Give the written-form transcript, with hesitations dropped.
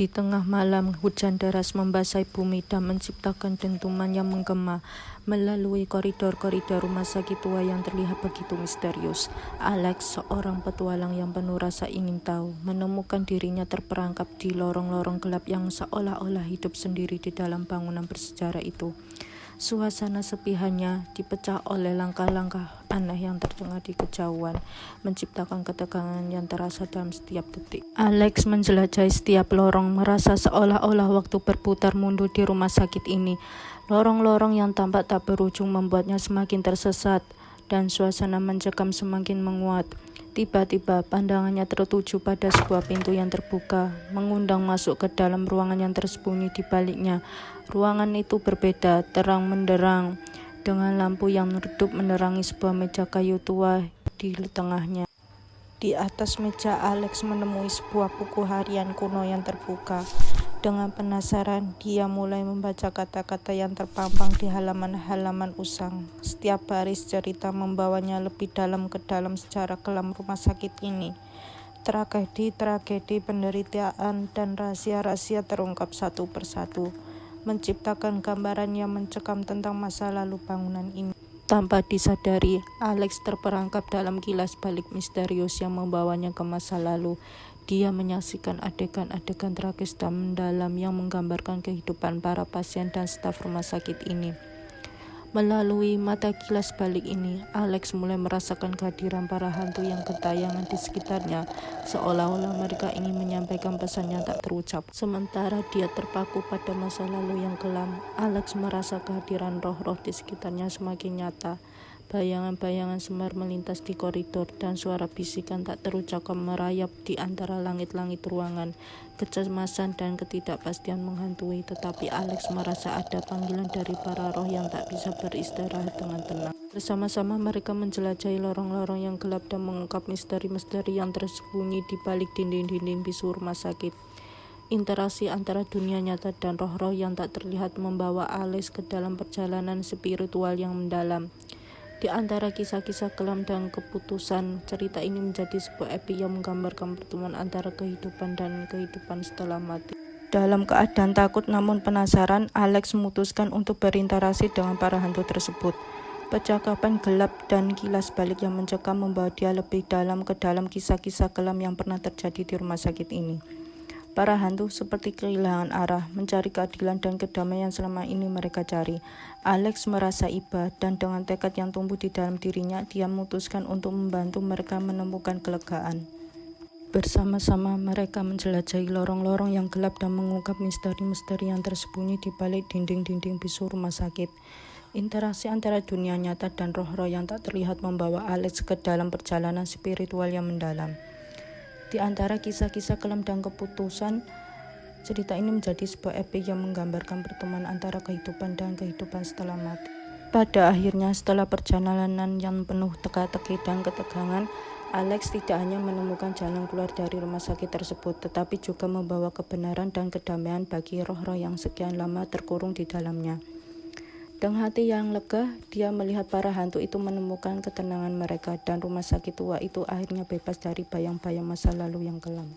Di tengah malam, hujan deras membasahi bumi dan menciptakan dentuman yang menggema melalui koridor-koridor rumah sakit tua yang terlihat begitu misterius. Alex, seorang petualang yang penuh rasa ingin tahu, menemukan dirinya terperangkap di lorong-lorong gelap yang seolah-olah hidup sendiri di dalam bangunan bersejarah itu. Suasana sepi hanya dipecah oleh langkah-langkah aneh yang terdengar di kejauhan, menciptakan ketegangan yang terasa dalam setiap detik. Alex menjelajahi setiap lorong, merasa seolah-olah waktu berputar mundur di rumah sakit ini. Lorong-lorong yang tampak tak berujung membuatnya semakin tersesat, dan suasana mencekam semakin menguat. Tiba-tiba pandangannya tertuju pada sebuah pintu yang terbuka, mengundang masuk ke dalam ruangan yang tersembunyi di baliknya. Ruangan itu berbeda, terang menderang, dengan lampu yang redup menerangi sebuah meja kayu tua di tengahnya. Di atas meja, Alex menemui sebuah buku harian kuno yang terbuka. Dengan penasaran, dia mulai membaca kata-kata yang terpampang di halaman-halaman usang. Setiap baris cerita membawanya lebih dalam ke dalam sejarah kelam rumah sakit ini. Tragedi-tragedi, penderitaan, dan rahasia-rahasia terungkap satu persatu, menciptakan gambaran yang mencekam tentang masa lalu bangunan ini. Tanpa disadari, Alex terperangkap dalam kilas balik misterius yang membawanya ke masa lalu. Dia menyaksikan adegan-adegan tragis dan mendalam yang menggambarkan kehidupan para pasien dan staf rumah sakit ini. Melalui mata kilas balik ini, Alex mulai merasakan kehadiran para hantu yang gentayangan di sekitarnya, seolah-olah mereka ingin menyampaikan pesan yang tak terucap. Sementara dia terpaku pada masa lalu yang kelam, Alex merasa kehadiran roh-roh di sekitarnya semakin nyata. Bayangan-bayangan semar melintas di koridor dan suara bisikan tak terucapkan merayap di antara langit-langit ruangan. Kecemasan dan ketidakpastian menghantui, tetapi Alex merasa ada panggilan dari para roh yang tak bisa beristirahat dengan tenang. Bersama-sama mereka menjelajahi lorong-lorong yang gelap dan mengungkap misteri-misteri yang tersembunyi di balik dinding-dinding bisu rumah sakit. Interaksi antara dunia nyata dan roh-roh yang tak terlihat membawa Alex ke dalam perjalanan spiritual yang mendalam. Di antara kisah-kisah kelam dan keputusan, cerita ini menjadi sebuah epik yang menggambarkan pertemuan antara kehidupan dan kehidupan setelah mati. Dalam keadaan takut namun penasaran, Alex memutuskan untuk berinteraksi dengan para hantu tersebut. Percakapan gelap dan kilas balik yang mencekam membawa dia lebih dalam ke dalam kisah-kisah kelam yang pernah terjadi di rumah sakit ini. Para hantu seperti kehilangan arah, mencari keadilan dan kedamaian selama ini mereka cari. Alex merasa iba, dan dengan tekad yang tumbuh di dalam dirinya, dia memutuskan untuk membantu mereka menemukan kelegaan. Bersama-sama mereka menjelajahi lorong-lorong yang gelap dan mengungkap misteri-misteri yang tersembunyi di balik dinding-dinding bisu rumah sakit. Interaksi antara dunia nyata dan roh-roh yang tak terlihat membawa Alex ke dalam perjalanan spiritual yang mendalam. Di antara kisah-kisah kelam dan keputusan, cerita ini menjadi sebuah epik yang menggambarkan pertemuan antara kehidupan dan kehidupan setelah mati. Pada akhirnya, setelah perjalanan yang penuh teka-teki dan ketegangan, Alex tidak hanya menemukan jalan keluar dari rumah sakit tersebut, tetapi juga membawa kebenaran dan kedamaian bagi roh-roh yang sekian lama terkurung di dalamnya. Dengan hati yang lega, dia melihat para hantu itu menemukan ketenangan mereka, dan rumah sakit tua itu akhirnya bebas dari bayang-bayang masa lalu yang kelam.